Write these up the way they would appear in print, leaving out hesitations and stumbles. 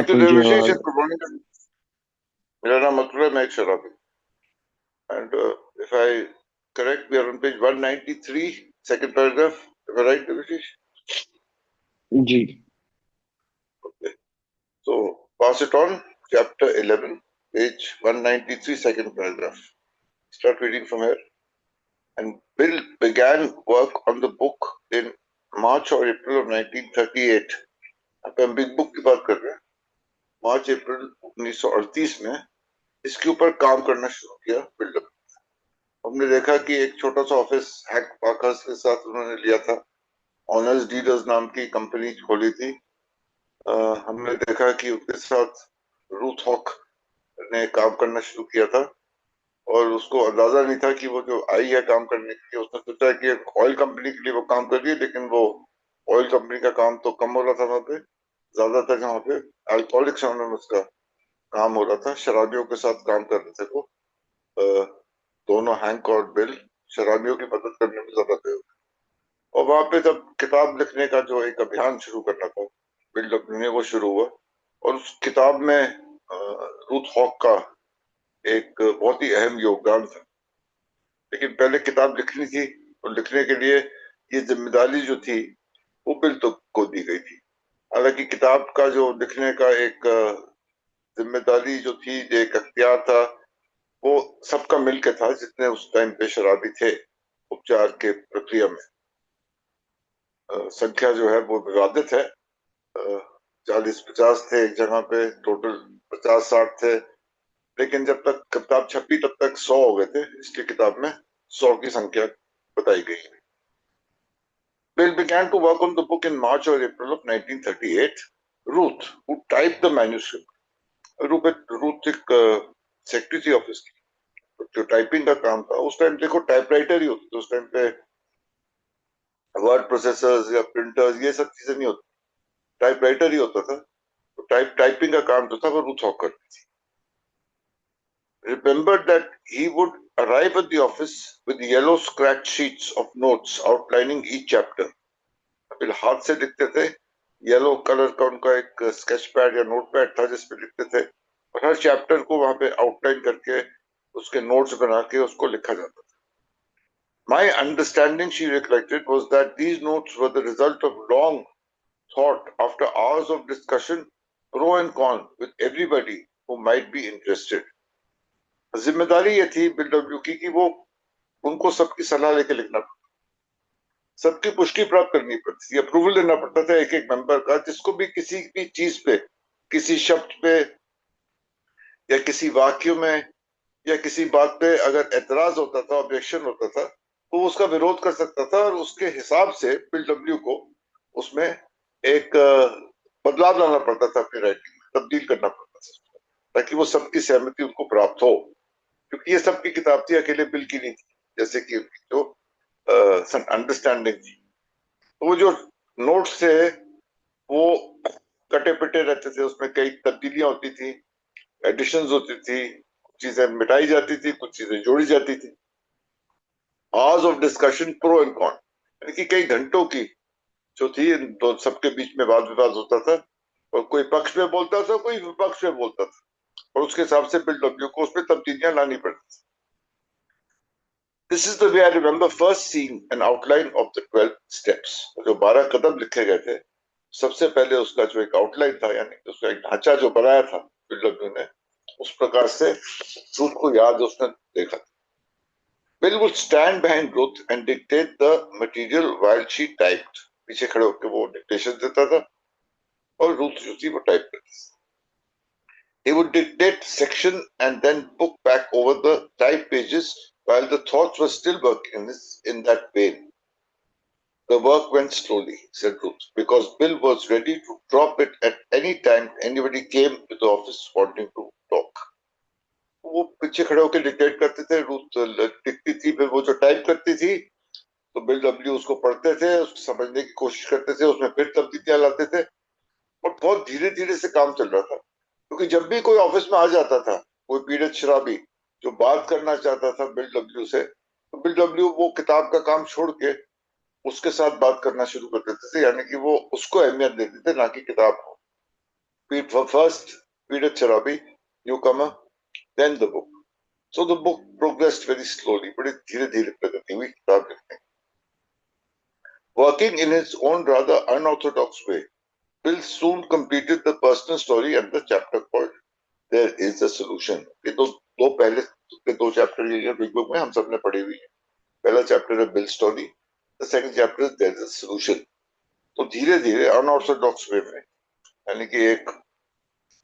to ji Devashish and आवाज। good morning. मेरा नाम अतुल है, मैं एक शराबी and if I correct, we are on page 193, second paragraph. Am I right, Devashish? Ji Okay. So pass it on. Chapter 11, page 193, second paragraph. Start reading from here. And Bill began work on the book in March or April of 1938. अब हम big book की बात कर रहे हैं। मार्च अप्रैल 1938 में इसके ऊपर काम करना शुरू किया बिल्डअप। हमने देखा कि एक छोटा सा ऑफिस हैक पाकर्स के साथ उन्होंने लिया था। ऑनर्स डीलर्स नाम की कंपनी खोली थी। हमने देखा कि उसके साथ रूथ हॉक ने काम करना शुरू किया था और उसको अंदाजा नहीं था कि वो जो आई है काम करने के लिए, उसने सोचा कि ऑयल कंपनी के लिए वो काम कर रही है, लेकिन वो ऑयल कंपनी का काम तो कम हो रहा था वहां पे। ज्यादातर यहाँ पे अल्कोहलिक्स एनोनिमस का काम हो रहा था, शराबियों के साथ काम कर रहे थे वो। दोनों हैंक और बिल शराबियों की मदद करने में ज्यादा थे। और वहां पे जब किताब लिखने का जो एक अभियान शुरू करना था बिल्डअप ने, वो शुरू हुआ। और उस किताब में रूथ हॉक का एक बहुत ही अहम योगदान था। लेकिन पहले किताब लिखनी थी और लिखने के लिए ये जिम्मेदारी जो थी वो बिल तो को दी गई थी। हालांकि किताब का जो लिखने का एक जिम्मेदारी जो थी, एक अख्तियार था, वो सबका मिलकर था जितने उस टाइम पे शराबी थे उपचार के प्रक्रिया में। संख्या जो है वो विवादित है। 40-50 थे एक जगह पे, टोटल 50-60 थे। लेकिन जब तक किताब छपी तब तक 100 हो गए थे, इसलिए किताब में 100 की संख्या बताई गई है। Bill began to work on the book in March or April of 1938. Ruth, who typed the manuscript, Ruth एक सेक्रेटरी थी ऑफिस की, जो टाइपिंग का काम था। उस टाइम देखो टाइपराइटर ही होते थे उस टाइम पे, वर्ड प्रोसेसर्स या प्रिंटर्स ये सब चीजें नहीं होती, टाइपराइटर ही होता था। तो टाइपिंग का काम जो था वो रूथ हॉक करती थी। Remembered that he would arrive at the office with yellow scratch sheets of notes outlining each chapter. फिर हाथ से लिखते थे, येलो कलर का उनका एक स्केच पैड या नोट पैड था जिसपे लिखते थे, और हर चैप्टर को वहां पे आउटलाइन करके उसके नोट्स बना के उसको लिखा जाता था। My understanding, she recollected, was that these notes were the result of long thought after hours of discussion, pro and con, with everybody who might be interested. जिम्मेदारी ये थी बिल डब्ल्यू की कि वो उनको सबकी सलाह लेके लिखना पड़ता, सबकी पुष्टि प्राप्त करनी पड़ती थी, अप्रूवल लेना पड़ता था एक एक मेंबर का। जिसको भी किसी भी चीज पे, किसी शब्द पे या किसी वाक्य में या किसी बात पे अगर एतराज होता था, ऑब्जेक्शन होता था, तो उसका विरोध कर सकता था और उसके हिसाब से बिल डब्ल्यू को उसमें एक बदलाव लाना पड़ता था, अपनी राइटिंग में तब्दील करना पड़ता था, ताकि वो सबकी सहमति उनको प्राप्त हो। क्योंकि ये सबकी किताब थी, अकेले बिल की नहीं थी, जैसे कि उनकी जो अंडरस्टैंडिंग थी। तो वो जो नोट्स थे वो कटे पिटे रहते थे, उसमें कई तब्दीलियां होती थी, एडिशंस होती थी, कुछ चीजें मिटाई जाती थी, कुछ चीजें जोड़ी जाती थी। Hours of discussion pro and con, यानी कि कई घंटों की जो थी, इन दो सबके बीच में वाद विवाद होता था, और कोई पक्ष में बोलता था, कोई विपक्ष में बोलता था, और उसके हिसाब से बिल डब्ल्यू को उसमें तब्दीलियां लानी पड़ती थी। This is the way I remember first seeing an outline of the 12 steps. जो 12 कदम लिखे गए थे, सबसे पहले उसका जो एक आउटलाइन था, यानी उसका एक ढांचा जो बनाया था बिल डब्ल्यू ने, उस प्रकार से रूथ को याद उसने देखा था। Bill would stand behind Ruth and dictate the material while she typed. पीछे खड़े होकर वो डिक्टेशन देता था और रूथ जो थी वो टाइप करती थी। He would dictate section and then book back over the typed pages while the thoughts were still working in that vein. The work went slowly, said Ruth, because Bill was ready to drop it at any time anybody came to the office wanting to talk. वो पीछे खड़े होकर dictate करते थे, Ruth लिखती थी, फिर वो जो टाइप करती थी तो बिल डब्ल्यू उसको पढ़ते थे, उसको समझने की कोशिश करते थे, उसमें फिर तब्दीलियां लाते थे, और बहुत धीरे धीरे से काम चल रहा था। क्योंकि जब भी कोई ऑफिस में आ जाता था, कोई पीड़ित शराबी जो बात करना चाहता था बिल डब्ल्यू से, तो बिल डब्ल्यू वो किताब का काम छोड़ के उसके साथ बात करना शुरू कर देते थे, यानी कि वो उसको अहमियत देते थे, ना कि किताब को। First Peter Charabi, newcomer, then the book. So the book progressed very slowly, बड़े धीरे धीरे प्रगति हुई किताब लिखने. Working in his own rather unorthodox way, Bill soon completed the personal story and the chapter called "There is a Solution." ये दो पहले के दो चैप्टर ये बिग बुक में हम सब ने पढ़ी हुई है. पहला चैप्टर है Bill story, the second chapter is there is a solution. तो धीरे धीरे अनऑर्थोडॉक्स वे में, यानी कि एक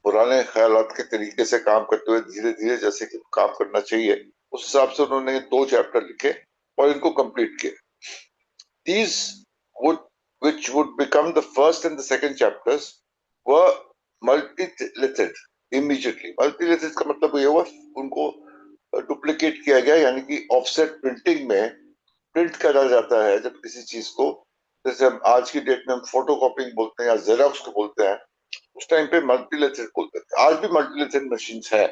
पुराने ख्यालात के तरीके से काम करते हुए धीरे धीरे जैसे कि काम करना चाहिए, उस हिसाब से उन्होंने दो चैप्टर लिखे और इनको कंप्लीट किए. These would, which would become the first and the second chapters, were multi-lettered immediately. Multi-lettered का मतलब ये हुआ उनको डुप्लीकेट किया गया, यानी कि ऑफसेट प्रिंटिंग में प्रिंट करा जाता है जब किसी चीज को, जैसे हम आज की डेट में हम फोटो कॉपिंग बोलते हैं या जेरोक्स को बोलते हैं, उस टाइम पे मल्टीलेथेड बोलते थे. आज भी मल्टीलेथेड मशीन है,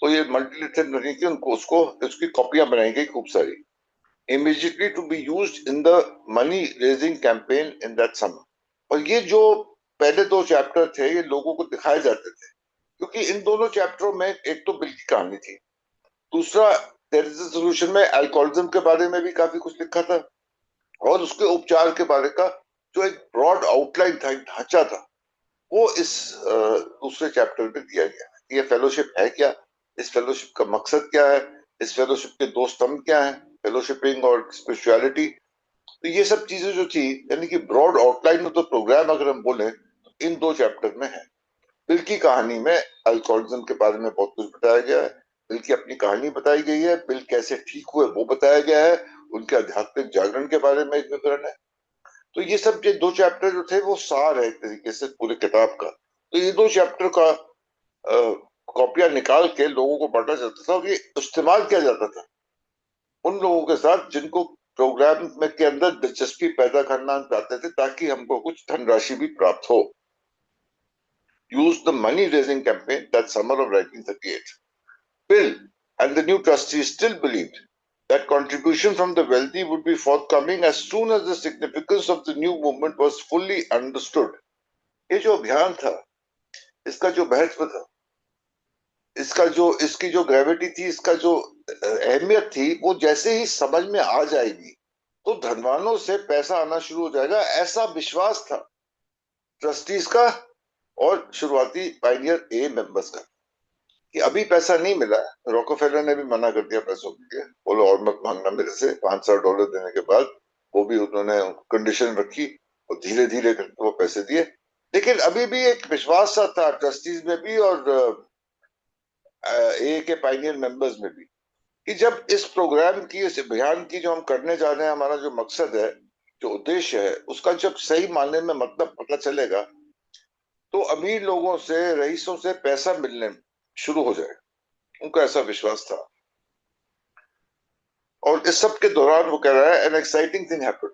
तो ये मल्टीलेथेड मशीन की उनको उसकी कॉपियां बनाई गई खूब सारी, immediately to be used in the money raising campaign in that summer. और ये जो पहले दो चैप्टर थे ये लोगों को दिखाए जाते थे, क्योंकि इन दोनों चैप्टरों में एक तो बिल की कहानी थी, दूसरा देयर इज अ सोल्यूशन में अल्कोहलिज्म के बारे में भी काफी कुछ लिखा था, और उसके उपचार के बारे का जो एक ब्रॉड आउटलाइन था, एक ढांचा था, वो इस दूसरे चैप्टर में दिया गया. ये फेलोशिप है क्या, इस फेलोशिप का मकसद क्या है, इस फेलोशिप के दो स्तंभ क्या है, फेलोशिपिंग और स्पिरिचुअलिटी. तो ये सब चीजें जो थी, यानी कि broad outline of the programme अगर हम बोले तो इन दो चैप्टर में है. बिल की कहानी में अल्कोहलिज्म के बारे में बहुत कुछ बताया गया है, बिल की अपनी कहानी बताई गई है, बिल कैसे ठीक हुए वो बताया गया है, उनके आध्यात्मिक जागरण के बारे में एक विवरण है. तो ये सब ये दो चैप्टर जो थे वो सार है एक तरीके से पूरे किताब का. तो ये दो चैप्टर का कॉपियां निकाल के लोगों को बांटा जाता था, और ये इस्तेमाल किया जाता था उन लोगों के साथ जिनको प्रोग्राम में के अंदर दिलचस्पी पैदा करना चाहते थे, ताकि हमको कुछ धनराशि भी प्राप्त हो. Used the money raising campaign that summer of 1938. Bill and the new trustees still believed that contribution from the wealthy would be forthcoming as soon as the significance of the new movement was fully understood. ये जो अभियान था, इसका जो महत्व था, इसकी जो ग्रेविटी थी, इसका जो अहमियत थी, वो जैसे ही समझ में आ जाएगी तो धनवानों से पैसा आना शुरू हो जाएगा, ऐसा विश्वास था ट्रस्टीज का और शुरुआती पायनियर ए मेंबर्स का. कि अभी पैसा नहीं मिला, रॉकफेलर ने भी मना कर दिया पैसों के लिए, बोलो और मत मांगना मेरे से. $500 देने के बाद वो भी उन्होंने कंडीशन रखी और धीरे धीरे करके वो पैसे दिए. लेकिन अभी भी एक विश्वास सा था ट्रस्टीज में भी और ए के पायनियर मेंबर्स में भी, कि जब इस प्रोग्राम की, इस अभियान की जो हम करने जा रहे हैं, हमारा जो मकसद है, जो उद्देश्य है, उसका जब सही मानने में मतलब पता चलेगा तो अमीर लोगों से, रईसों से पैसा मिलने शुरू हो जाएगा. उनका ऐसा विश्वास था. और इस सब के दौरान वो कह रहा है, an exciting thing happened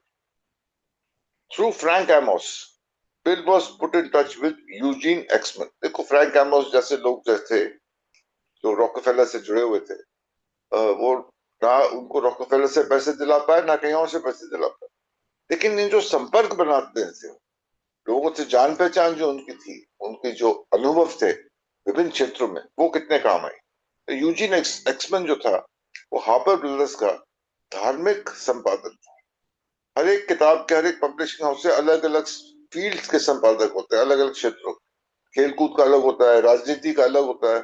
through Frank Amos. Bill was put in touch with Eugene Exman. देखो, फ्रैंक एमोस जैसे लोग जैसे जो रॉकफेलर से जुड़े हुए थे, वो ना उनको रॉकफेलर से पैसे दिला पाए, ना कहीं और से पैसे दिला पाए, लेकिन इन जो संपर्क बनाते थे लोगों से, जान पहचान जो उनकी थी, उनके जो अनुभव थे विभिन्न क्षेत्रों में, वो कितने काम आए. तो यूजीन एक्समैन जो था वो हार्पर ब्रदर्स का धार्मिक संपादक था. हर एक किताब के, हर एक पब्लिशिंग हाउस से अलग अलग फील्ड्स के संपादक होते हैं, अलग अलग क्षेत्रों. खेलकूद का अलग होता है, राजनीति का अलग होता है,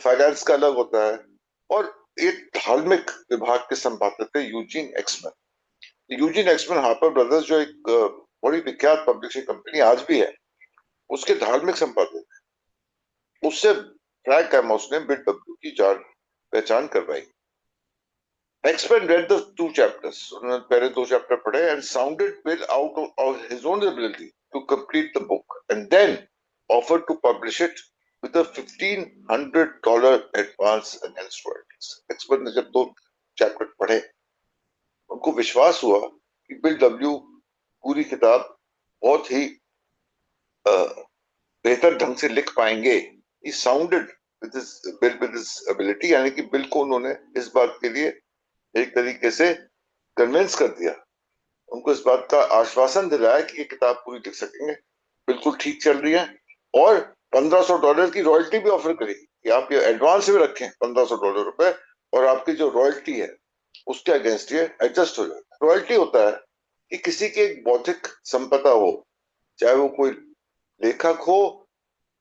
फाइनेंस का अलग होता है, और एक धार्मिक विभाग के संपादक थे Eugene Exman. Eugene Exman Harper Brothers जो एक बड़ी विख्यात पब्लिशिंग कंपनी आज भी है, उसके धार्मिक संपादक. उससे फ्रैंक एमोस ने बिल डब्ल्यू की जान पहचान करवाई. Exman read the two chapters. उन्होंने पहले दो चैप्टर पढ़े and sounded Bill out of his own ability to complete the book, and then offered to publish it with a $1,500 advance against royalties. Exman ने जब दो चैप्टर पढ़े, उनको विश्वास हुआ कि बिल डब्ल्यू पूरी किताब बहुत ही बेहतर ढंग से लिख पाएंगे. He sounded with his ability, यानी कि बिल को उन्होंने इस बात के लिए एक तरीके से कन्विंस कर दिया, उनको इस बात का आश्वासन दिलाया कि ये किताब पूरी लिख सकेंगे, बिल्कुल ठीक चल रही है, और $1500 की रॉयल्टी भी ऑफर करेगी कि आप ये एडवांस में रखें $1500 और आपकी जो रॉयल्टी है उसके अगेंस्ट ये एडजस्ट हो जाता है। रॉयल्टी होता है कि किसी की एक बौद्धिक संपदा हो, चाहे वो कोई लेखक हो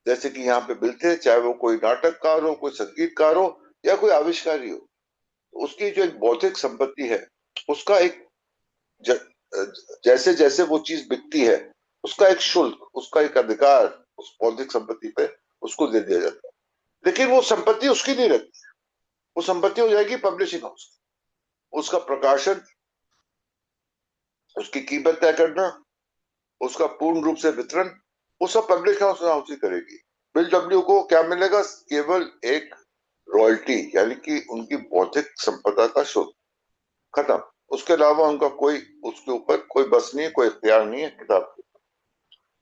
जैसे कि यहाँ पे मिलते, चाहे वो कोई नाटककार हो, कोई संगीतकार हो या कोई आविष्कारी हो, तो उसकी जो एक बौद्धिक संपत्ति है उसका एक ज, जैसे जैसे वो चीज बिकती है उसका एक शुल्क, उसका एक अधिकार उस बौद्धिक संपत्ति पे उसको दे दिया जाता है। लेकिन वो संपत्ति उसकी नहीं रहती, वो संपत्ति हो जाएगी पब्लिशिंग हाउस की। उसका प्रकाशन, उसकी कीमत तय करना, उसका पूर्ण रूप से वितरण, वो सब पब्लिक हाउस ही करेगी। बिल डब्ल्यू को क्या मिलेगा? केवल एक रॉयल्टी, यानी कि उनकी बौद्धिक संपदा का शुल्क, खत्म। उसके अलावा उनका कोई, उसके ऊपर कोई बस नहीं है, कोई इख्तियार नहीं है किताब के।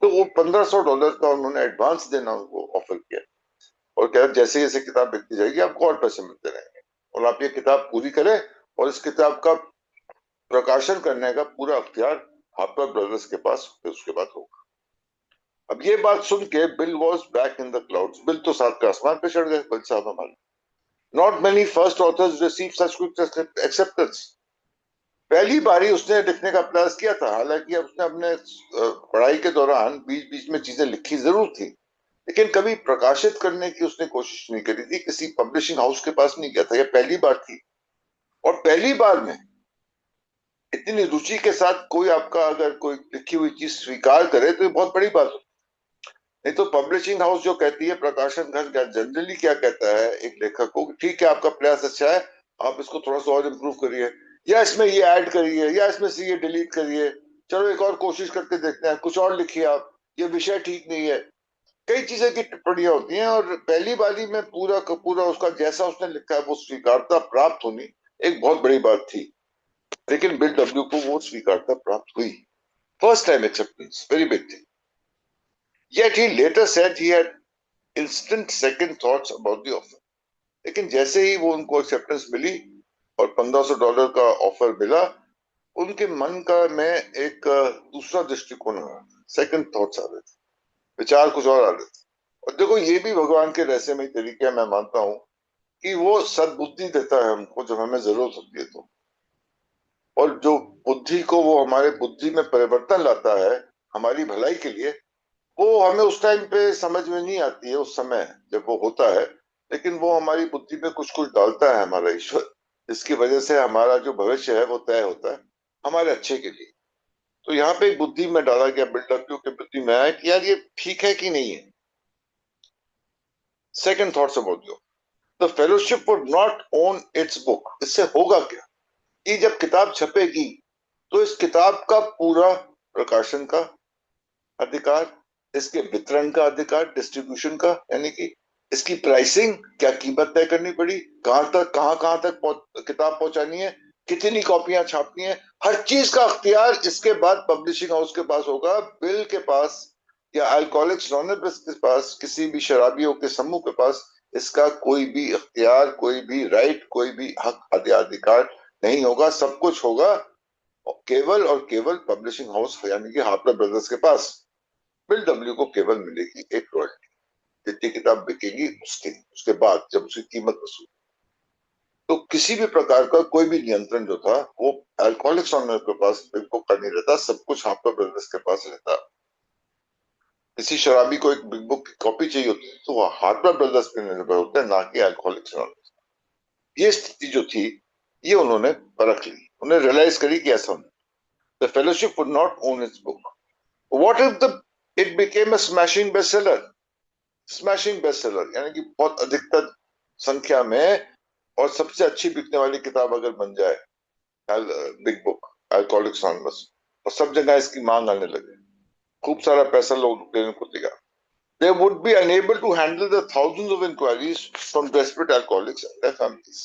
तो वो $1500 का उन्होंने एडवांस देना उनको ऑफर किया और कह जैसे जैसे किताब बिकती जाएगी आपको और पैसे मिलते रहेंगे और आप ये किताब पूरी करें और इस किताब का प्रकाशन करने का पूरा अख्तियार हार्पर ब्रदर्स के पास फिर उसके बाद होगा। अब ये बात सुन के bill was back in the clouds. Bill तो साथ के आसमान पे चढ़ गए, बिल साहब हमारे। Not many first authors receive such quick acceptance. पहली बारी उसने लिखने का प्रयास किया था, हालांकि उसने अपने पढ़ाई के दौरान बीच बीच में चीजें लिखी जरूर थी, लेकिन कभी प्रकाशित करने की उसने कोशिश नहीं करी थी, किसी पब्लिशिंग हाउस के पास नहीं गया था, यह पहली बार थी। और पहली बार में इतनी रुचि के साथ कोई आपका अगर कोई लिखी हुई चीज स्वीकार करे तो ये बहुत बड़ी बात होती है। नहीं तो पब्लिशिंग हाउस जो कहती है, प्रकाशन घर जनरली क्या कहता है एक लेखक को, ठीक है आपका प्रयास अच्छा है, आप इसको थोड़ा सा और इम्प्रूव करिए, या इसमें ये ऐड करिए, या इसमें से ये डिलीट करिए, चलो एक और कोशिश करके देखते हैं, कुछ और लिखिए आप, ये विषय ठीक नहीं है। कई चीजें की टिप्पणियां होती हैं और पहली बारी में पूरा का पूरा उसका जैसा उसने लिखा है वो स्वीकारता प्राप्त होनी एक बहुत बड़ी बात थी। लेकिन बिल डब्ल्यू को वो स्वीकारता प्राप्त हुई। First time acceptance, very big thing. Yet he later said he had instant second thoughts about the offer. लेकिन जैसे ही वो उनको एक्सेप्टेंस मिली और $1500 का ऑफर मिला, उनके मन का में एक दूसरा दृष्टिकोण आ रहा था, सेकंड थॉट्स आ रहे थे, विचार कुछ और आ रहे थे। और देखो ये भी भगवान के रहस्यमय तरीके है, मैं मानता हूँ कि वो सद्बुद्धि देता है हमको जब हमें जरूरत होती है तो, और जो बुद्धि को वो हमारे बुद्धि में परिवर्तन लाता है हमारी भलाई के लिए, वो हमें उस टाइम पे समझ में नहीं आती है उस समय जब वो होता है, लेकिन वो हमारी बुद्धि में कुछ कुछ डालता है हमारा ईश्वर, जिसकी वजह से हमारा जो भविष्य है वो तय होता है हमारे अच्छे के लिए। तो यहाँ पे बुद्धि में डाला गया, बिल्डअप के बुद्धि में आया कि यार ये ठीक है कि नहीं है। Second thoughts about you, the fellowship would not own it's book. इससे होगा क्या कि जब किताब छपेगी तो इस किताब का पूरा प्रकाशन का अधिकार, इसके वितरण का अधिकार, डिस्ट्रीब्यूशन का, यानी कि इसकी प्राइसिंग, क्या कीमत तय करनी पड़ी, कहां तक किताब पहुंचानी है, कितनी कॉपियां छापनी है, हर चीज का अख्तियार इसके बाद पब्लिशिंग हाउस के पास होगा। बिल के पास या अल्कोहलिक्स एनोनिमस के पास, किसी भी शराबियों के समूह के पास इसका कोई भी अख्तियार, कोई भी राइट, कोई भी हक अधिकार नहीं होगा। सब कुछ होगा केवल और केवल पब्लिशिंग हाउस यानी कि हार्पर ब्रदर्स के पास। बिल डब्ल्यू को केवल मिलेगी एक रॉयल्टी, जितनी किताब बिकेगी उसके उसके बाद जब उसकी कीमत वसूल। तो किसी भी प्रकार का कोई भी नियंत्रण जो था वो अल्कोहलिक्स एनोनिमस के पास बिल बुक का नहीं रहता, सब कुछ हार्पर ब्रदर्स के पास रहता। किसी शराबी को एक बिग बुक की कॉपी चाहिए होती है तो वो हार्पर ब्रदर्स पे निर्भर होता है, ना कि अल्कोहलिक्स एनोनिमस। ये स्थिति जो थी ये उन्होंने परख ली, उन्हें रियलाइज करी कि ऐसा the fellowship would not own it's book. What if the it became a smashing bestseller. Smashing bestseller यानी कि बहुत अधिकतर संख्या में और सबसे अच्छी बिकने वाली किताब अगर बन जाए बिग बुक अल्कोहलिक्स एनोनिमस, और सब जगह इसकी मांग आने लगे, खूब सारा पैसा लोग देने को तैयार, they would be unable to handle the thousands of inquiries from desperate alcoholics and their families.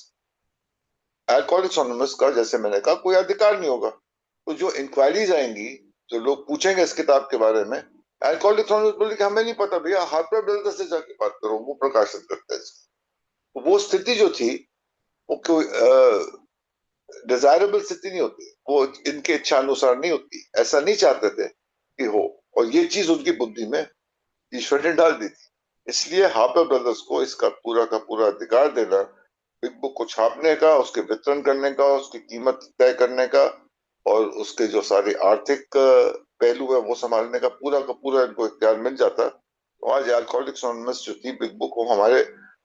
Alcoholics anonymous का जैसे मैंने कहा कोई अधिकार नहीं होगा, तो जो इंक्वायरीज आएंगी, जो लोग पूछेंगे इस किताब के बारे में, अल्कोहलिक्स एनोनिमस बोले कि हमें नहीं पता भैया, हार्पर ब्रदर्स से जाके बात करो, वो प्रकाशित करते हैं। तो वो स्थिति जो थी वो कोई डिजायरेबल स्थिति नहीं होती, वो इनके इच्छा अनुसार नहीं होती, ऐसा नहीं चाहते थे कि हो, और ये चीज उनकी बुद्धि में ईश्वर ने डाल दी थी। इसलिए हार्पर ब्रदर्स को इसका पूरा का पूरा अधिकार देना, बिग बुक को छापने का, उसके वितरण करने का, उसकी कीमत तय करने का और उसके जो सारे आर्थिक पहलू है वो संभालने का पूरा इनको इख्तियार मिल जाता, तो आज अल्कोहलिक्स एनोनिमस जो थी बिग बुक, वो हमारे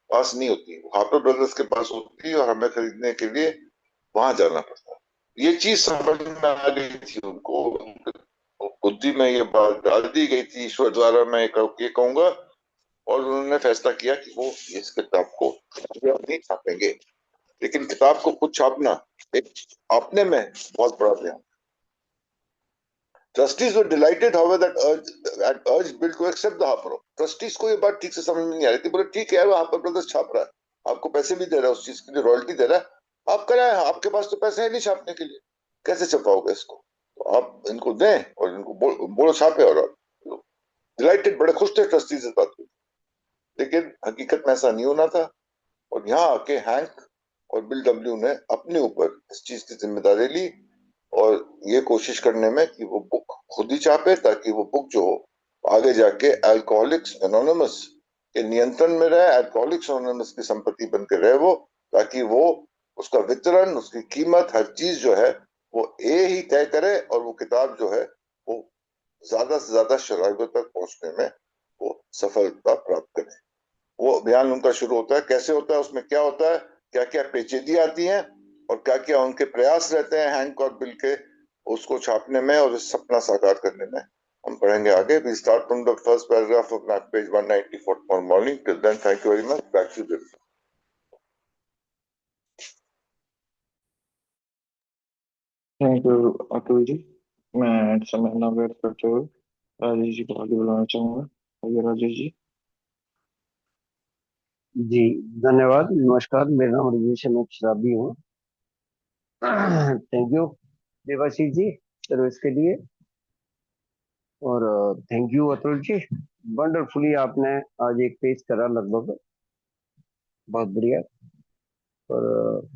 पास नहीं होती, वो हार्पर ब्रदर्स के पास होती और हमें खरीदने के लिए वहां जाना पड़ता। ये चीज समझ में आ रही थी उनको, बुद्धि में ये बात डाल दी गई थी ईश्वर द्वारा, मैं ये कहूंगा। और उन्होंने फैसला किया कि वो इस किताब को नहीं छापेंगे। लेकिन किताब को खुद छापना एक अपने में बहुत बड़ा बयान। Trustees were delighted, however, that urged Bill to accept the Harper. Trustees को ये बात ठीक से समझ में नहीं आ रही थी। बोले ठीक है यार, हार्पर ब्रदर्स छाप रहा है, आपको पैसे भी दे रहा है, उस चीज के लिए रॉयल्टी दे रहा है, आप कराएं, आपके पास तो पैसे है नहीं छापने के लिए, कैसे छपाओगे इसको? तो आप इनको दें और इनको बोलो छापे। और डिलाइटेड, बड़े खुश थे ट्रस्टीज इस बात को। लेकिन हकीकत में ऐसा नहीं होना था। और यहाँ आके हैंक और बिल डब्ल्यू ने अपने ऊपर इस चीज की जिम्मेदारी ली और ये कोशिश करने में कि वो बुक खुद ही छापे, ताकि वो बुक जो आगे जाके अल्कोहलिक्स एनोनिमस के नियंत्रण में रहे, अल्कोहलिक्स एनोनिमस की संपत्ति बन के रहे वो, ताकि वो उसका वितरण, उसकी कीमत, हर चीज जो है वो ए ही तय करे और वो किताब जो है वो ज्यादा से ज्यादा शराबियों तक पहुंचने में वो सफलता प्राप्त करे। वो अभियान उनका शुरू होता है। कैसे होता है, उसमें क्या होता है, क्या क्या पेचीदी आती हैं और क्या क्या उनके प्रयास रहते हैं हैंक और बिल के उसको छापने में और इस सपना साकार करने में, हम पढ़ेंगे आगे। We start from the first paragraph of page 194 for morning. Till then, thank you very much. Back to you. Thank you Atul ji. मैं समय ना व्यर्थ करते हुए राजेश जी को आगे बुलाना चाहूंगा। आइए राजेश जी। जी धन्यवाद, नमस्कार। मेरा नाम रजनीश है, मैं शराबी हूँ। Thank you Devashish ji service के लिए, और thank you Atul ji, wonderfully आपने आज एक पेज करा लगभग, बहुत बढ़िया। और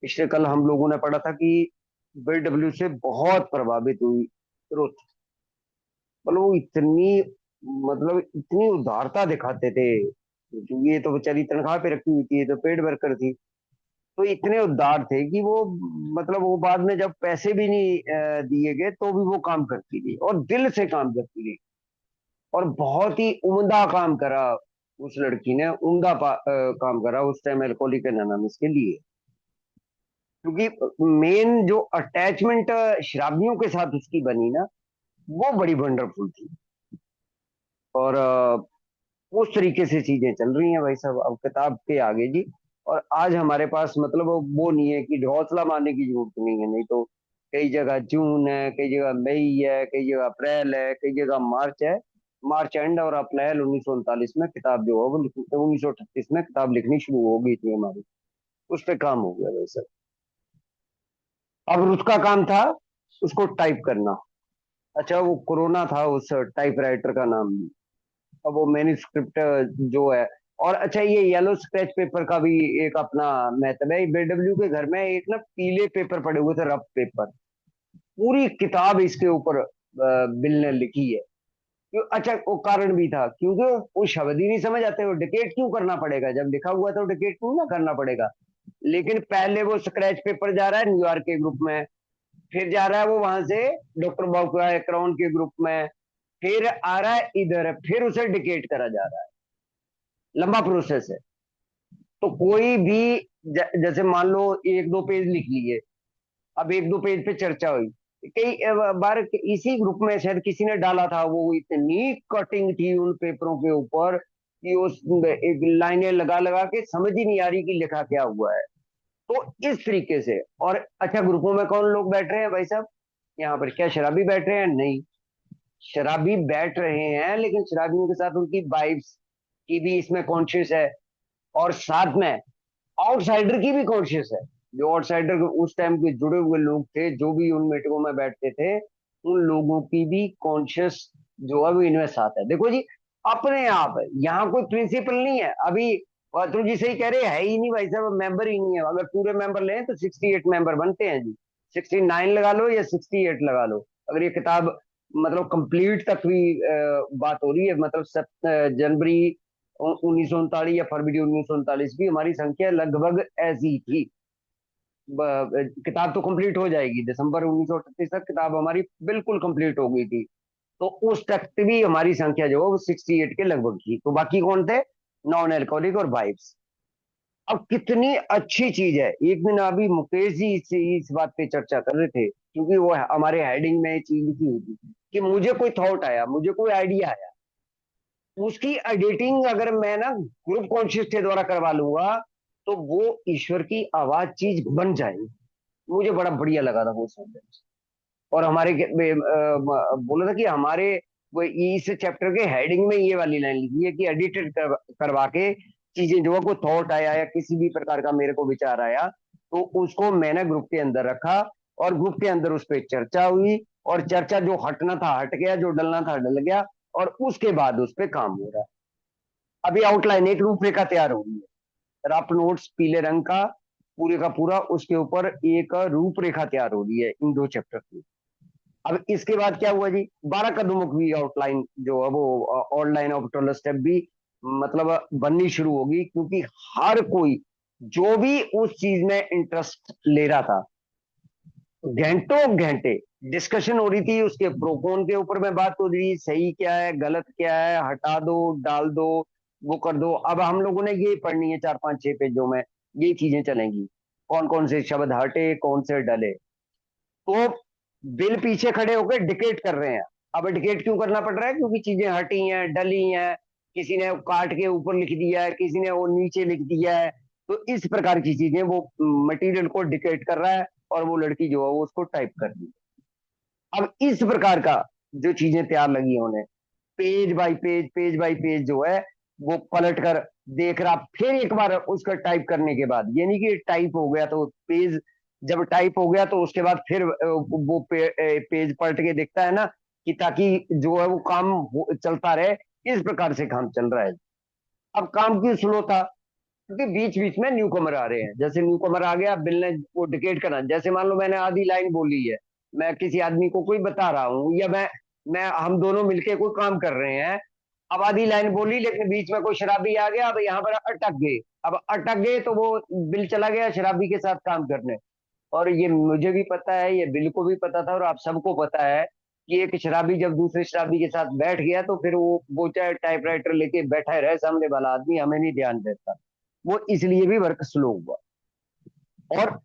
पिछले कल हम लोगों ने पढ़ा था कि बीडब्ल्यू से बहुत प्रभावित हुई रुथ। मतलब वो इतनी, मतलब इतनी उदारता दिखाते थे। ये तो बेचारी तनख्वाह पे रखी हुई थी, ये तो पेड वर्कर थी, तो इतने उदार थे कि वो, मतलब वो बाद में जब पैसे भी नहीं दिए गए तो भी वो काम करती थी और दिल से काम करती थी। और बहुत ही उम्दा काम करा उस लड़की ने, उम्दा काम करा उस टाइम अल्कोहलिक एनोनिमस के लिए। क्योंकि मेन जो अटैचमेंट शराबियों के साथ उसकी बनी ना, वो बड़ी वंडरफुल थी। और उस तरीके से चीजें चल रही हैं भाई साहब अब किताब के आगे जी। और आज हमारे पास मतलब वो नहीं है कि हौसला मारने की जरूरत नहीं है, नहीं तो कई जगह जून है, कई जगह मई है, कई जगह अप्रैल है, कई जगह मार्च है। मार्च एंड और अप्रैल 1939 में किताब जो है वो 1938 में किताब लिखनी शुरू हो गई थी हमारी, उस पर काम हो गया भाई साहब। अब उसका काम था उसको टाइप करना। अच्छा, वो कोरोना था उस टाइपराइटर का नाम। अब वो मैन्युस्क्रिप्ट जो है, और अच्छा ये येलो स्क्रैच पेपर का भी एक अपना महत्व है। बीडब्ल्यू के घर में एक ना पीले पेपर पड़े हुए थे, रफ पेपर, पूरी किताब इसके ऊपर बिल ने लिखी है। क्यों? अच्छा, वो कारण भी था क्योंकि वो शब्द ही नहीं समझ आते, वो डिकेट क्यों करना पड़ेगा, जब लिखा हुआ तो डिकेट क्यों ना करना पड़ेगा। लेकिन पहले वो स्क्रैच पेपर जा रहा है न्यूयॉर्क के ग्रुप में, फिर जा रहा है वो वहां से डॉक्टर बाबू क्राउन के ग्रुप में, फिर आ रहा है इधर, फिर उसे डिकेट करा जा रहा है। लंबा प्रोसेस है। तो कोई भी जैसे मान लो एक दो पेज लिख लिए, अब एक दो पेज पे चर्चा हुई, कई बार इसी ग्रुप में शायद किसी ने डाला था, वो इतनी कटिंग थी उन पेपरों के ऊपर कि उस एक लाइनें लगा लगा के समझ ही नहीं आ रही कि लिखा क्या हुआ है। तो इस तरीके से। और अच्छा, ग्रुपों में कौन लोग बैठ रहे हैं भाई साहब यहाँ पर? क्या शराबी बैठ रहे हैं? नहीं, शराबी बैठ रहे हैं, लेकिन शराबियों के साथ उनकी वाइफ्स की भी इसमें कॉन्शियस है, और साथ में आउटसाइडर की भी कॉन्शियस है। जो आउटसाइडर उस टाइम के जुड़े हुए लोग थे, जो भी उन मीटिंगों में बैठते थे, उन लोगों की भी कॉन्शियस जो है वो इनमें साथ है। देखो जी, अपने आप यहाँ कोई प्रिंसिपल नहीं है। अभी अतुल जी सही कह रहे हैं, है ही नहीं भाई साहब, मेंबर ही नहीं है। अगर पूरे मेंबर लें तो 68 मेंबर बनते हैं जी। 69 लगा लो या 68 लगा लो, अगर ये किताब मतलब कंप्लीट तक भी बात हो रही है, मतलब जनवरी 1939 या फरवरी 1939 भी हमारी संख्या लगभग ऐसी थी। किताब तो कंप्लीट हो जाएगी, दिसंबर 1938 तक किताब हमारी बिल्कुल कंप्लीट हो गई थी। तो उस तक भी हमारी संख्या जो है वो 68 के लगभग थी। तो बाकी कौन थे? नॉन अल्कोहलिक और वाइब्स। अब कितनी अच्छी चीज है, एक दिन अभी मुकेश जी इस बात पे चर्चा कर रहे थे, क्योंकि वो हमारे हेडिंग में चीज लिखी हुई थी कि मुझे कोई थॉट आया, मुझे कोई आइडिया आया, उसकी एडिटिंग अगर मैं ना ग्रुप कॉन्शियस के द्वारा करवा लूंगा तो वो ईश्वर की आवाज चीज बन जाएगी। मुझे बड़ा बढ़िया लगा था वो सेंटेंस। और हमारे बोला था कि हमारे वो इस चैप्टर के हेडिंग में ये वाली लाइन लिखी है कि एडिटेड करवा के चीजें जो है कोई थॉट आया या किसी भी प्रकार का मेरे को विचार आया तो उसको मैंने ग्रुप के अंदर रखा, और ग्रुप के अंदर उस पर चर्चा हुई, और चर्चा जो हटना था हट गया, जो डलना था डल गया, और उसके बाद उस पर काम हो रहा है। अभी आउटलाइन एक रूपरेखा तैयार हो रही है, रफ नोट्स पीले रंग का पूरे का पूरा, उसके ऊपर एक रूपरेखा तैयार हो रही है इन दो चैप्टर की। अब इसके बाद क्या हुआ जी, 12 कदमों की आउटलाइन जो है वो ऑनलाइन ऑफ स्टेप भी मतलब बननी शुरू होगी, क्योंकि हर कोई जो भी उस चीज में इंटरेस्ट ले रहा था, घंटों घंटे डिस्कशन हो रही थी उसके प्रोकोन के ऊपर में, बात हो रही सही क्या है गलत क्या है, हटा दो डाल दो वो कर दो। अब हम लोगों ने ये पढ़नी है 4 5 6 पेजों में, ये चीजें चलेंगी, कौन कौन से शब्द हटे कौन से डले। तो बिल पीछे खड़े होकर डिकेट कर रहे हैं। अब डिकेट क्यों करना पड़ रहा है? क्योंकि चीजें हटी हैं डली हैं, किसी ने काट के ऊपर लिख दिया है, किसी ने वो नीचे लिख दिया है। तो इस प्रकार की चीजें वो मटेरियल को डिकेट कर रहा है, और वो लड़की जो है वो उसको टाइप कर दी। अब इस प्रकार का जो चीजें तैयार लगी होने, पेज बाई पेज जो है वो पलट कर देख रहा, फिर एक बार उसका टाइप करने के बाद, ये नहीं कि टाइप हो गया तो पेज, जब टाइप हो गया तो उसके बाद फिर वो पेज पलट के देखता है ना, कि ताकि जो है वो काम चलता रहे। इस प्रकार से काम चल रहा है। अब काम क्यों स्लो था? क्योंकि बीच बीच में न्यू कमर आ रहे हैं। जैसे न्यू कमर आ गया, बिल ने वो डिकेट करना, जैसे मान लो मैंने आधी लाइन बोली है, मैं किसी आदमी को कोई बता रहा हूँ, या मैं हम दोनों मिलके कोई काम कर रहे हैं। अब आधी लाइन बोली लेकिन बीच में कोई शराबी आ गया, अब यहाँ पर अटक गए। अब अटक गए तो वो बिल चला गया शराबी के साथ काम करने। और ये मुझे भी पता है, ये बिल को भी पता था, और आप सबको पता है कि एक शराबी जब दूसरे शराबी के साथ बैठ गया तो फिर वो चाहे टाइपराइटर लेके बैठा रहे, सामने वाला आदमी हमें नहीं ध्यान देता। वो इसलिए भी वर्क स्लो हुआ। और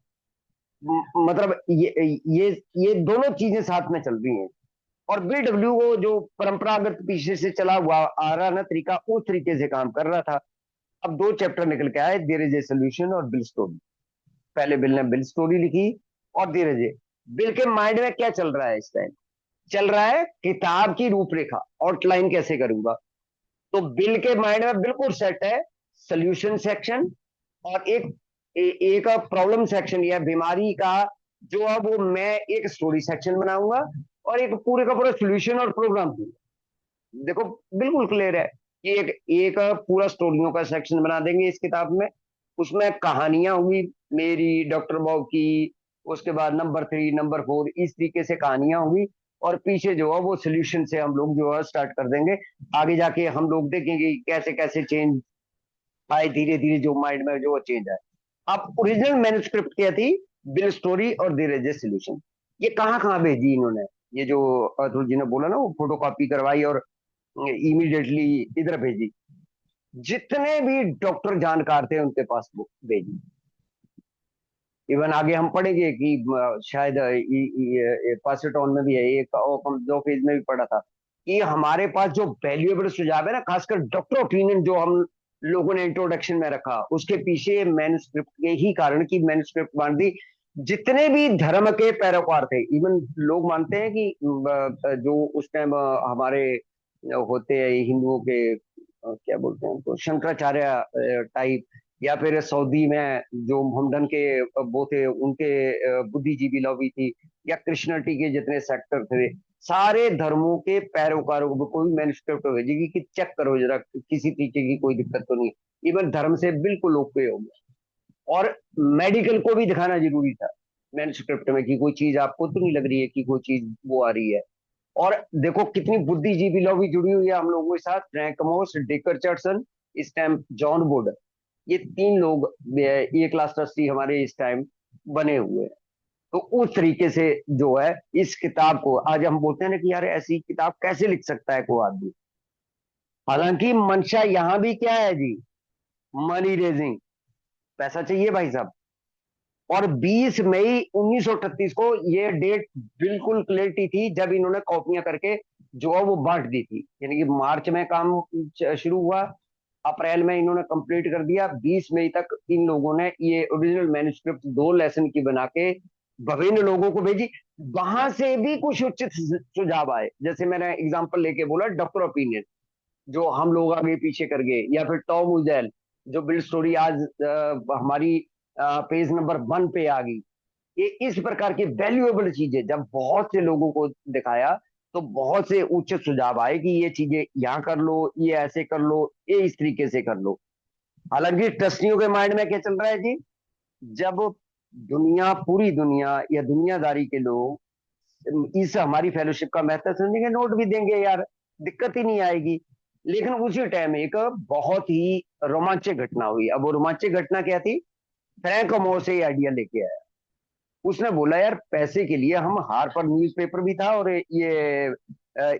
मतलब ये दोनों चीजें साथ में चल रही हैं। और BW वो जो परंपरागत पीछे से चला हुआ आ रहा ना तरीका, उस तरीके से काम कर रहा था। अब 2 चैप्टर निकल के आए, देयर इज ए सोल्यूशन और बिल स्टोरी। पहले बिल ने बिल स्टोरी लिखी, और धीरे धीरे बिल के माइंड में क्या चल रहा है इस टाइम? चल रहा है किताब की रूपरेखा, आउटलाइन कैसे करूंगा। तो बिल के माइंड में बिल्कुल सेट है सोल्यूशन सेक्शन, और एक प्रॉब्लम सेक्शन या बीमारी का जो अब वो मैं एक स्टोरी सेक्शन बनाऊंगा, और एक पूरे का पूरा सोल्यूशन और प्रोग्राम दूंगा। देखो बिल्कुल क्लियर है कि एक एक पूरा स्टोरियों का सेक्शन बना देंगे इस किताब में। उसमें कहानियां होंगी मेरी, डॉक्टर बॉब की, उसके बाद नंबर 3 नंबर 4 इस तरीके से कहानियां होंगी। और पीछे जो है वो सोल्यूशन से हम लोग जो है स्टार्ट कर देंगे। आगे जाके हम लोग देखेंगे कैसे कैसे चेंज आए, धीरे धीरे जो माइंड में जो चेंज आए। अब ओरिजिनल मैन्युस्क्रिप्ट क्या थी? बिल स्टोरी और द रेजे सोल्यूशन। ये कहाँ कहाँ भेजी इन्होंने? ये जो अतुल जी ने बोला ना, वो फोटो कॉपी करवाई और इमीडिएटली इधर भेजी। जितने भी डॉक्टर जानकार थे उनके पास बुक भेजी। इवन आगे हम पढ़ेंगे कि शायद पासिटॉन में भी है एक, और हम 2 पेज में भी पढ़ा था कि हमारे पास जो वैल्यूएबल सुझाव है ना, खासकर डॉक्टर ओपिनियन जो हम लोगों ने इंट्रोडक्शन में रखा, उसके पीछे मैन्युस्क्रिप्ट के ही कारण की मैन्युस्क्रिप्ट बांध दी। जितने भी धर्म के पैरोकार थे, इवन लोग मानते हैं कि जो उस टाइम हमारे होते हैं हिंदुओं के क्या बोलते हैं उनको, शंकराचार्य टाइप, या फिर सऊदी में जो मोहम्मदन के वो थे उनके बुद्धिजीवी लॉबी थी, या क्रिश्चियनिटी के जितने सेक्टर थे, सारे धर्मों के पैरोकारों को कोई मैन्युस्क्रिप्ट भेजेगी कि चेक करो जरा, किसी तरीके की कोई दिक्कत तो नहीं। इवन धर्म से बिल्कुल ओके हो गया। और मेडिकल को भी दिखाना जरूरी था मैन्युस्क्रिप्ट में कि कोई चीज आपको तो नहीं लग रही है कि कोई चीज वो आ रही है। और देखो कितनी बुद्धिजीवी लॉबी जुड़ी हुई है हम लोगों के साथ, फ्रैंक मोस, डिकर्चर्सन, इस टाइम जॉन वुड, ये 3 लोग ये क्लास ट्रस्टी हमारे इस टाइम बने हुए हैं। तो उस तरीके से जो है इस किताब को आज हम बोलते हैं ना कि यार ऐसी किताब कैसे लिख सकता है कोई आदमी। हालांकि मंशा यहां भी क्या है जी, मनी रेजिंग, पैसा चाहिए भाई साहब। और 20 मई 1938 को ये डेट बिल्कुल क्लियरिटी थी जब इन्होंने कॉपियां करके जो है वो बांट दी थी, यानी कि मार्च में काम शुरू हुआ, अप्रैल में इन्होंने कंप्लीट कर दिया, 20 मई तक इन लोगों ने ये ओरिजिनल मैन्युस्क्रिप्ट 2 लेसन की बना के विभिन्न लोगों को भेजी। वहां से भी कुछ उचित सुझाव आए, जैसे मैंने एग्जांपल लेके बोला डॉक्टर ओपिनियन, जो हम लोग आगे पीछे कर गए, या फिर टॉम उजैल जो बिल्ड स्टोरी आज हमारी पेज नंबर 1 पे आ गई। ये इस प्रकार की वैल्यूएबल चीजें जब बहुत से लोगों को दिखाया तो बहुत से उचित सुझाव आए कि ये चीजें यहाँ कर लो, ये ऐसे कर लो, ये इस तरीके से कर लो। हालांकि ट्रस्टियों के माइंड में क्या चल रहा है जी, जब दुनिया, पूरी दुनिया या दुनियादारी के लोग इस हमारी फेलोशिप का महत्व समझेंगे, नोट भी देंगे यार, दिक्कत ही नहीं आएगी। लेकिन उसी टाइम एक बहुत ही रोमांचक घटना हुई। अब वो रोमांचक घटना क्या थी, फ्रैंक मोर से ये आइडिया लेके आया। उसने बोला यार पैसे के लिए हम, हार्पर न्यूज़पेपर भी था और ये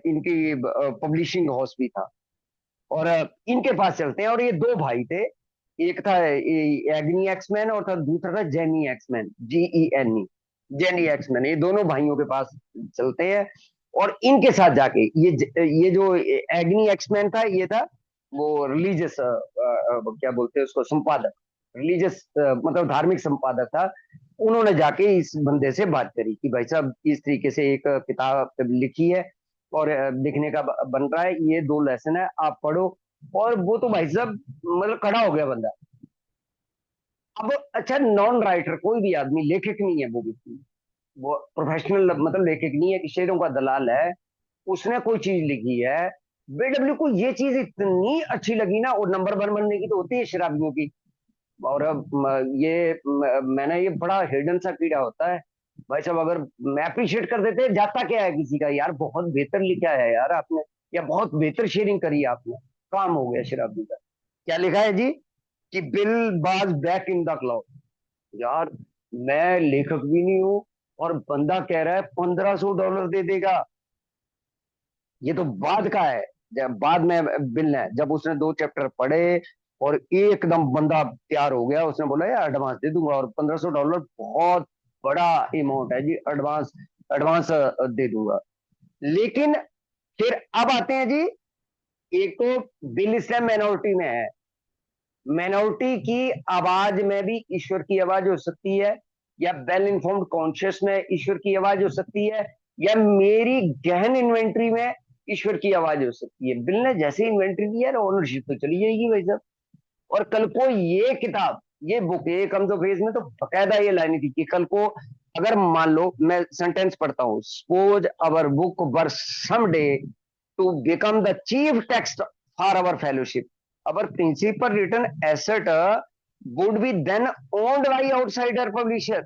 इनकी पब्लिशिंग हाउस भी था, और इनके पास चलते हैं। और ये 2 भाई थे, एक था एग्नी एक्समैन और था दूसरा था Gene Exman, GENE, Gene Exman. ये दोनों भाइयों के पास चलते हैं और इनके साथ जाके ये जो एग्नी एक्समैन था, ये था वो रिलीजियस क्या बोलते हैं उसको, संपादक, रिलीजियस मतलब धार्मिक संपादक था। उन्होंने जाके इस बंदे से बात करी कि भाई साहब इस तरीके से एक किताब लिखी है और लिखने का बन रहा है, ये 2 लेसन है, आप पढ़ो। और वो तो भाई साहब मतलब खड़ा हो गया बंदा। अब अच्छा, नॉन राइटर कोई भी आदमी लेखक नहीं है, वो प्रोफेशनल मतलब लेखक नहीं है कि शेरों का दलाल है, उसने कोई चीज लिखी है, BW को ये चीज इतनी अच्छी लगी ना, और नंबर 1 बनने की तो होती है शराबियों की। और अब मैंने ये बड़ा हिडन सा कीड़ा होता है भाई साहब, अगर मैं अप्रिशिएट कर देते, जाता क्या है किसी का, यार बहुत बेहतर लिखा है यार आपने, या बहुत बेहतर शेयरिंग करी है आपने, काम हो गया शराबी का। क्या लिखा है जी कि बिल बाज बैक इन द क्लाउड। यार मैं लेखक भी नहीं हूं और बंदा कह रहा है $1500 दे देगा। ये तो बाद का है, जब बाद में बिल ने, जब उसने 2 चैप्टर पढ़े और एकदम बंदा तैयार हो गया, उसने बोला यार एडवांस दे दूंगा, और $1500 बहुत बड़ा अमाउंट है जी, एडवांस, एडवांस दे दूंगा। लेकिन फिर अब आते हैं जी, एक तो बिल इस टाइम माइनॉरिटी में है, माइनॉरिटी की आवाज में भी ईश्वर की आवाज हो सकती है, या वेल इन्फॉर्म्ड कॉन्शियस में ईश्वर की आवाज हो सकती है, या मेरी गहन इन्वेंट्री में ईश्वर की आवाज हो सकती है। बिल ने जैसे इन्वेंट्री दी है ना, ओनरशिप तो चली जाएगी भाई साहब। और कल को ये किताब, ये बुक, ये कम तो फेज में तो बकायदा ये लानी थी कि कल को अगर मान लो, मैं सेंटेंस पढ़ता हूं, suppose our book were someday to become the chief text for our fellowship, our principal written asset would be then owned by outsider publisher.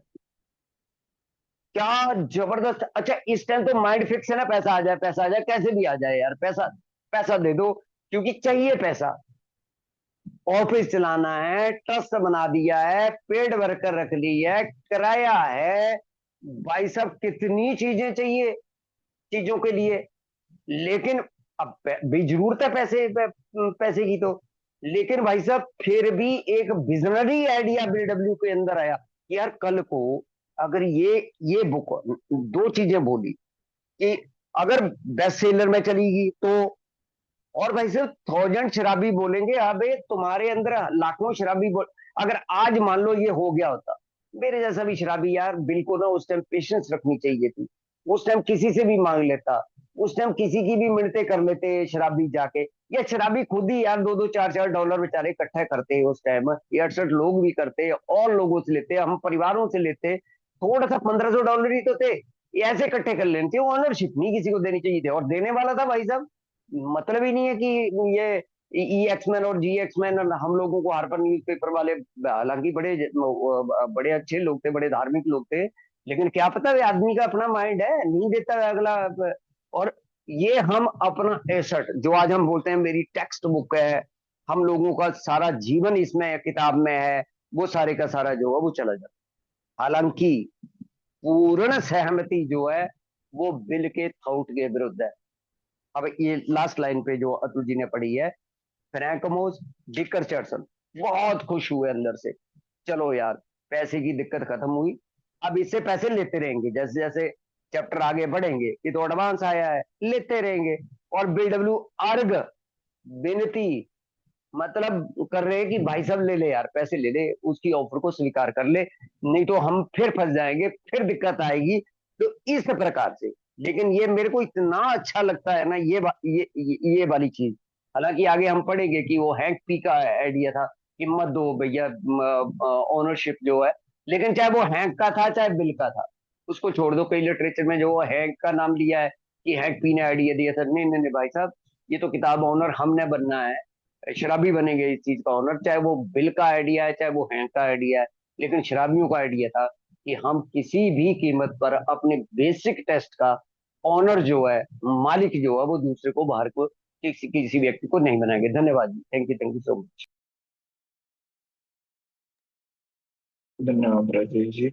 क्या जबरदस्त। अच्छा इस टाइम तो माइंड फिक्स है ना, पैसा आ जाए, पैसा आ जाए, कैसे भी आ जाए यार, पैसा, पैसा दे दो, क्योंकि चाहिए पैसा। ऑफिस चलाना है, ट्रस्ट बना दिया है, पेड वर्कर रख ली है, किराया है, भाई साहब कितनी चीजें चाहिए चीजों के लिए। लेकिन अब भी जरूरत है पैसे की तो, लेकिन भाई साहब फिर भी एक विजनरी आइडिया BW के अंदर आया कि यार कल को अगर ये बुक 2 चीजें बोली कि अगर बेस्ट सेलर में चलेगी तो, और भाई साहब 1000 शराबी बोलेंगे, अबे तुम्हारे अंदर लाखों शराबी बोल, अगर आज मान लो ये हो गया होता, मेरे जैसा भी शराबी यार, बिल को ना उस टाइम पेशेंस रखनी चाहिए थी, उस टाइम किसी से भी मांग लेता, उस टाइम किसी की भी मिन्नतें कर लेते शराबी जाके, या शराबी खुद ही यार 2-2 4-4 डॉलर बेचारे इकट्ठे करते उस टाइम, 68 लोग भी करते, और लोगों से लेते, हम परिवारों से लेते, थोड़ा सा $1500 ही तो थे, ये ऐसे इकट्ठे कर लेने थे, ओनरशिप नहीं किसी को देनी चाहिए थी, और देने वाला था भाई साहब। मतलब ही नहीं है कि ये एक्समैन और GXमैन हम लोगों को हार्पर न्यूज़पेपर वाले, हालांकि बड़े बड़े अच्छे लोग थे, बड़े धार्मिक लोग थे, लेकिन क्या पता वे आदमी का अपना माइंड है, नहीं देता है अगला। और ये हम अपना एसेट जो आज हम बोलते हैं मेरी टेक्स्ट बुक है, हम लोगों का सारा जीवन इसमें किताब में है, वो सारे का सारा जो है वो चला जाता। हालांकि पूर्ण सहमति जो है वो बिल के थॉट के विरुद्ध है। अब ये लास्ट लाइन पे जो अतुल जी ने पढ़ी है, फ्रैंक मोज, डिकर चर्चन बहुत खुश हुए अंदर से, चलो यार पैसे की दिक्कत खत्म हुई, अब इससे पैसे लेते रहेंगे, जैसे जैसे चैप्टर आगे बढ़ेंगे ये तो एडवांस आया है, लेते रहेंगे। और बीडब्ल्यू अर्ग विनती मतलब कर रहे हैं कि भाई साहब ले ले यार, पैसे ले ले, उसकी ऑफर को स्वीकार कर ले, नहीं तो हम फिर फंस जाएंगे, फिर दिक्कत आएगी। तो इस प्रकार से, लेकिन ये मेरे को इतना अच्छा लगता है ना ये वाली चीज। हालांकि आगे हम पढ़ेंगे कि वो हैंक पी का आइडिया था कि मत दो भैया ओनरशिप जो है, लेकिन चाहे वो हैंक का था चाहे बिल का था, उसको छोड़ दो। कई लिटरेचर में जो हैंक का नाम लिया है कि हैंक पी ने आइडिया दिया था, नहीं नहीं नहीं भाई साहब, ये तो किताब ओनर हमने बनना है, शराबी बनेंगे इस चीज का ऑनर, चाहे वो बिल का आइडिया है चाहे वो हैंक का आइडिया है, लेकिन शराबियों का आइडिया था कि हम किसी भी कीमत पर अपने बेसिक टेस्ट का ऑनर जो है, मालिक जो है, वो दूसरे को बाहर को किसी व्यक्ति को नहीं बनाएंगे। धन्यवाद जी, थैंक यू सो मच। धन्यवाद राजेश जी।